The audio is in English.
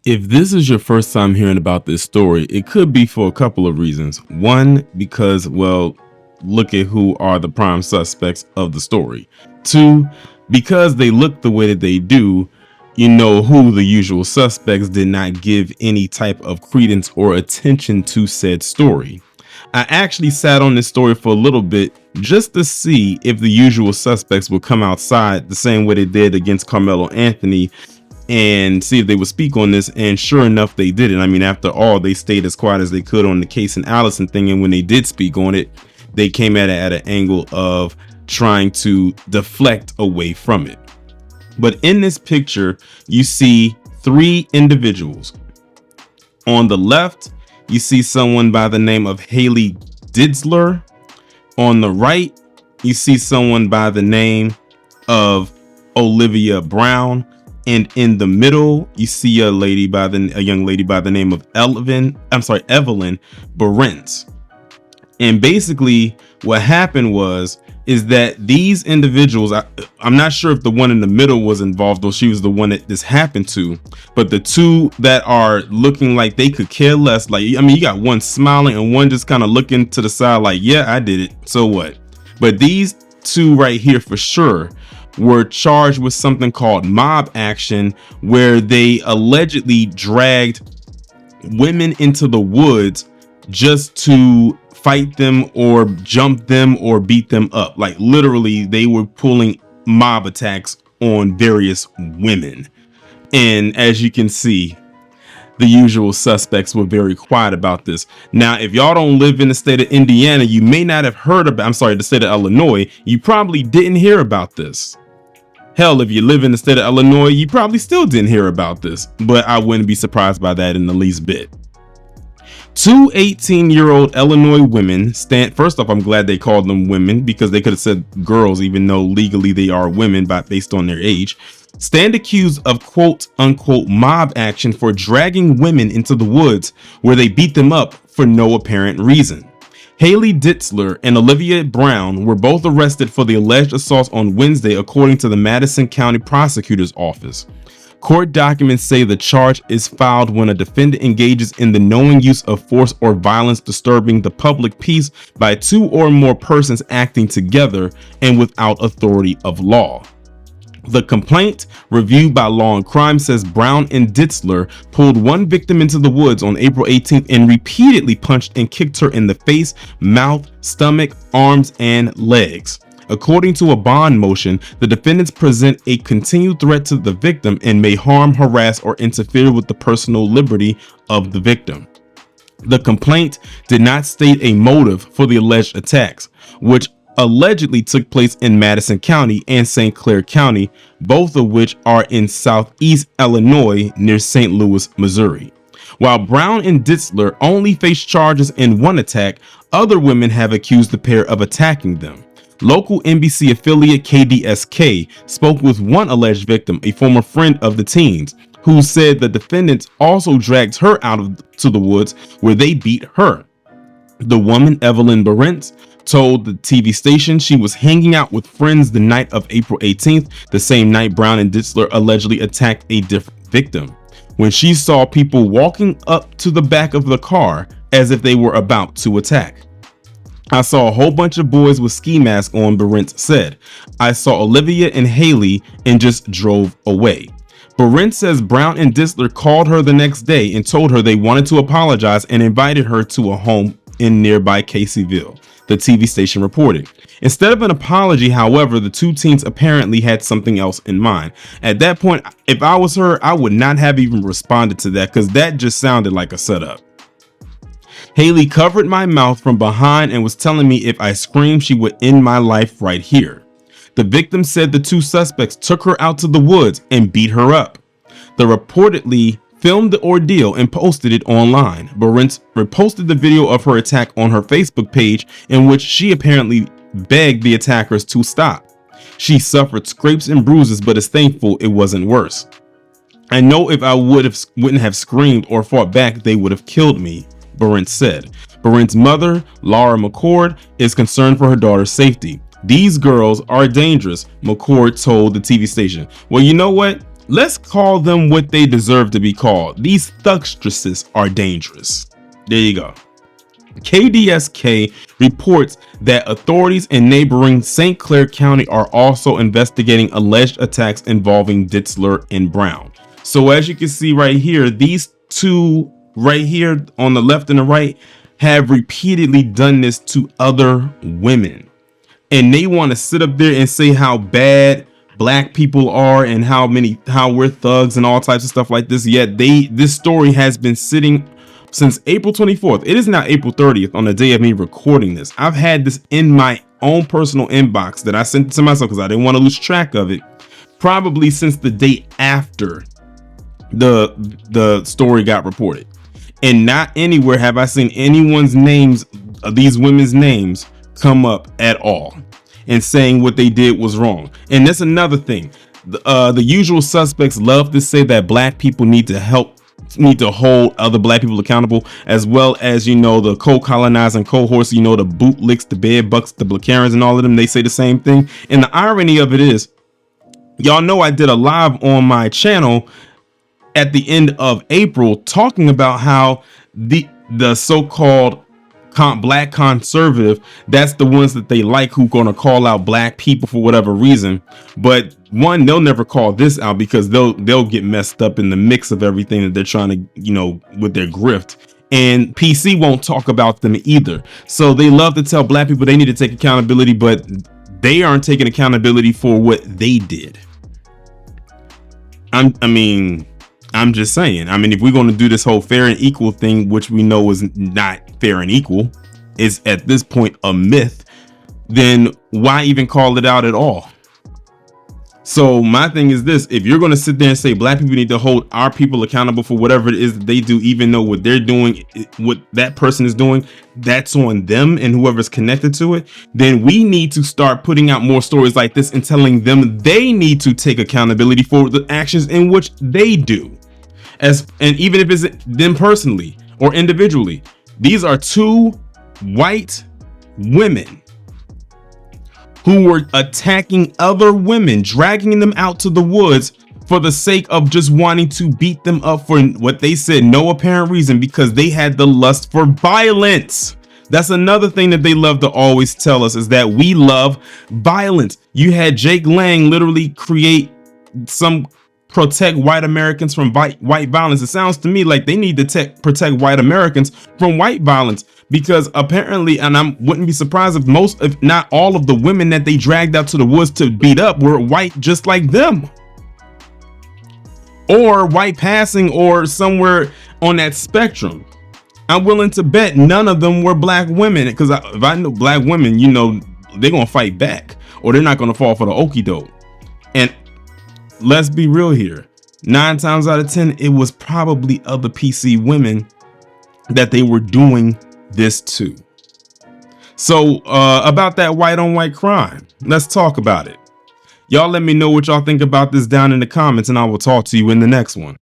If this is your first time hearing about this story, it could be for a couple of reasons. One, because, well, look at who are the prime suspects of the story. Two, because they look the way that they do, you know who the usual suspects did not give any type of credence or attention to said story. I actually sat on this story for a little bit just to see if the usual suspects would come outside the same way they did against Karmelo Anthony and see if they would speak on this, and sure enough they didn't. I mean, after all, they stayed as quiet as they could on the Case and Allison thing, and when they did speak on it, they came at it at an angle of trying to deflect away from it. But in this picture, you see three individuals. On the left, you see someone by the name of Haley Ditzler. On the right, you see someone by the name of Olivia Brown. And in the middle, you see a young lady by the name of Evelyn Barentz. And basically what happened is that these individuals, I'm not sure if the one in the middle was involved or she was the one that this happened to, but the two that are looking like they could care less, like, I mean, you got one smiling and one just kind of looking to the side like, yeah, I did it, so what? But these two right here for sure were charged with something called mob action, where they allegedly dragged women into the woods just to fight them or jump them or beat them up. Like literally they were pulling mob attacks on various women. And as you can see, the usual suspects were very quiet about this. Now, if y'all don't live in the state of Indiana, you may not have heard about, the state of Illinois, you probably didn't hear about this. Hell, if you live in the state of Illinois, you probably still didn't hear about this, but I wouldn't be surprised by that in the least bit. Two 18-year-old Illinois women first off, I'm glad they called them women, because they could have said girls, even though legally they are women based on their age, stand accused of quote unquote mob action for dragging women into the woods where they beat them up for no apparent reason. Haley Ditzler and Olivia Brown were both arrested for the alleged assaults on Wednesday, according to the Madison County Prosecutor's Office. Court documents say the charge is filed when a defendant engages in the knowing use of force or violence disturbing the public peace by two or more persons acting together and without authority of law. The complaint, reviewed by Law and Crime, says Brown and Ditzler pulled one victim into the woods on April 18th and repeatedly punched and kicked her in the face, mouth, stomach, arms, and legs. According to a bond motion, the defendants present a continued threat to the victim and may harm, harass, or interfere with the personal liberty of the victim. The complaint did not state a motive for the alleged attacks, which allegedly took place in Madison County and St. Clair County, both of which are in southeast Illinois near St. Louis, Missouri. While Brown and Ditzler only face charges in one attack, other women have accused the pair of attacking them. Local NBC affiliate KDSK spoke with one alleged victim, a former friend of the teens, who said the defendants also dragged her to the woods where they beat her. The woman, Evelyn Barentz, told the TV station she was hanging out with friends the night of April 18th, the same night Brown and Ditzler allegedly attacked a different victim, when she saw people walking up to the back of the car as if they were about to attack. I saw a whole bunch of boys with ski masks on, Barentz said. I saw Olivia and Haley and just drove away. Barentz says Brown and Ditzler called her the next day and told her they wanted to apologize and invited her to a home in nearby Caseyville, the TV station reported. Instead of an apology, however, the two teens apparently had something else in mind. At that point, if I was her, I would not have even responded to that, because that just sounded like a setup. Haley covered my mouth from behind and was telling me if I screamed, she would end my life right here. The victim said the two suspects took her out to the woods and beat her up. They reportedly filmed the ordeal and posted it online. Barentz reposted the video of her attack on her Facebook page, in which she apparently begged the attackers to stop. She suffered scrapes and bruises, but is thankful it wasn't worse. I know if I wouldn't have screamed or fought back, they would have killed me, Barentz said. Barentz's mother, Laura McCord, is concerned for her daughter's safety. These girls are dangerous, McCord told the TV station. Well, you know what? Let's call them what they deserve to be called. These thugstresses are dangerous. There you go. KDSK reports that authorities in neighboring St. Clair County are also investigating alleged attacks involving Ditzler and Brown. So as you can see right here, these two right here on the left and the right have repeatedly done this to other women. And they want to sit up there and say how bad black people are and how we're thugs and all types of stuff like this. Yet this story has been sitting since April 24th. It is now April 30th on the day of me recording this. I've had this in my own personal inbox that I sent it to myself because I didn't want to lose track of it, probably since the day after the story got reported. And not anywhere have I seen anyone's names, these women's names, come up at all and saying what they did was wrong. And that's another thing. The usual suspects love to say that black people need to hold other black people accountable, as well as, you know, the co-colonizing cohorts, you know, the bootlicks, the bedbugs, the Blacarons, and all of them. They say the same thing. And the irony of it is, y'all know I did a live on my channel at the end of April talking about how the so-called black conservative, that's the ones that they like, who gonna call out black people for whatever reason. But one, they'll never call this out because they'll get messed up in the mix of everything that they're trying to, you know, with their grift. And PC won't talk about them either. So they love to tell black people they need to take accountability, but they aren't taking accountability for what they did. I'm just saying. I mean, if we're going to do this whole fair and equal thing, which we know is not fair and equal, is at this point a myth, then why even call it out at all? So my thing is this: if you're going to sit there and say black people need to hold our people accountable for whatever it is that they do, even though what they're doing, what that person is doing, that's on them and whoever's connected to it, then we need to start putting out more stories like this and telling them they need to take accountability for the actions in which they do. And even if it's them personally or individually, these are two white women who were attacking other women, dragging them out to the woods for the sake of just wanting to beat them up for what they said no apparent reason, because they had the lust for violence. That's another thing that they love to always tell us, is that we love violence. You had Jake Lang literally create some protect white Americans from white violence. It sounds to me like they need to protect white Americans from white violence, because apparently, and I wouldn't be surprised if most, if not all, of the women that they dragged out to the woods to beat up were white just like them, or white passing, or somewhere on that spectrum. I'm willing to bet none of them were black women, because if I know black women, you know, they're gonna fight back, or they're not gonna fall for the okie doke. And let's be real here, 9 times out of 10 it was probably other PC women that they were doing this to. So about that white on white crime, let's talk about it. Y'all let me know what y'all think about this down in the comments, and I will talk to you in the next one.